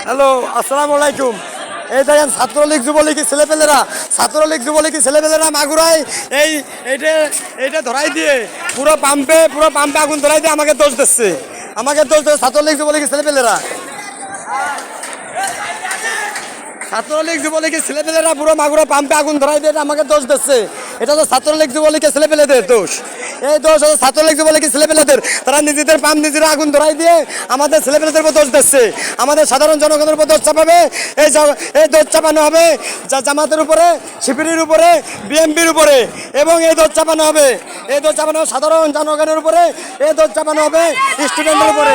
Hello, আসসালামু আলাইকুম। এই দেখেন ছাত্রলীগ যুবলীগের ছেলেপেলেরা, ছাত্রলীগ যুবলীগের ছেলেপেলেরা মাগুরায় এই এইটা এইটা ধরাই দিয়ে পুরো পাম্পে আগুন ধরাই দিয়ে আমাকে দোষ দিচ্ছে, ছাত্রলীগ যুবলীগের ছেলেপেলেরা। ছাত্রলীগ যুবলীগের ছেলেপেলেরা পুরো মাগুরা পাম্পে আগুন ধরাই দিয়ে আমাকে দোষ দিচ্ছে। এটা তো ছাত্রলীগ যুবলীগের ছেলেপেলেদের দোষ। এই দোষ হচ্ছে ছাত্রলীগ যুবলীগের ছেলেপেলেদের। তারা নিজেদের পাম্প নিজেরা আগুন ধরাই দিয়ে আমাদের ছেলেপেলেদের উপর দোষ দিচ্ছে। আমাদের সাধারণ জনগণের উপর দোষ চাপাবে। এই দোষ চাপানো হবে জামাতের উপরে, শিবিরের উপরে, বিএমপির উপরে, এবং এই দোষ চাপানো হবে সাধারণ জনগণের উপরে, এই দোষ চাপানো হবে স্টুডেন্টের উপরে,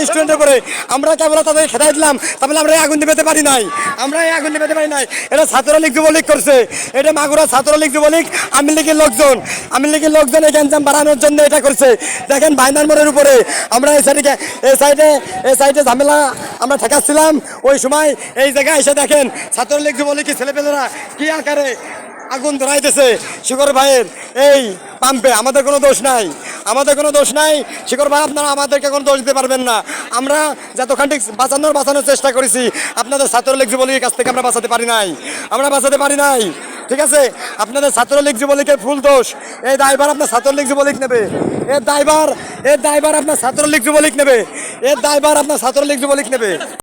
স্টুডেন্টের উপরে। আমরা কেবল তাদের খেদাই দিলাম, তাহলে আমরা এই আগুন নিভাতে পারি নাই। এটা ছাত্রলীগ যুবলীগ করছে। এটা মাগুরা ছাত্রলীগ যুবলীগ আওয়ামী লীগের লোকজন এই গ্যাঞ্জাম বাড়ানোর জন্য এটা করছে। দেখেন বাইনার মোড়ের উপরে আমরা এই সাইডে ঝামেলা আমরা ঠেকাচ্ছিলাম। ওই সময় এই জায়গায় এসে দেখেন ছাত্রলীগ যুবলীগের ছেলেপেলেরা কি আকারে আগুন ধরাইতেছে শিকর ভাইয়ের এই পাম্পে। আমাদের কোনো দোষ নাই শিকর ভাই, আপনারা আমাদেরকে কোনো দোষ দিতে পারবেন না। আমরা যতখানি বাঁচানোর চেষ্টা করেছি, আপনাদের ছাত্রলীগ যুবলীগের কাছ থেকে আমরা বাঁচাতে পারি নাই। ঠিক আছে, আপনাদের ছাত্রলীগ যুবলীগের ফুল দোষ। এই দায়ভার আপনার ছাত্রলীগ যুবলীগ নেবে। এর দায়ভার আপনার ছাত্রলীগ যুবলীগ নেবে।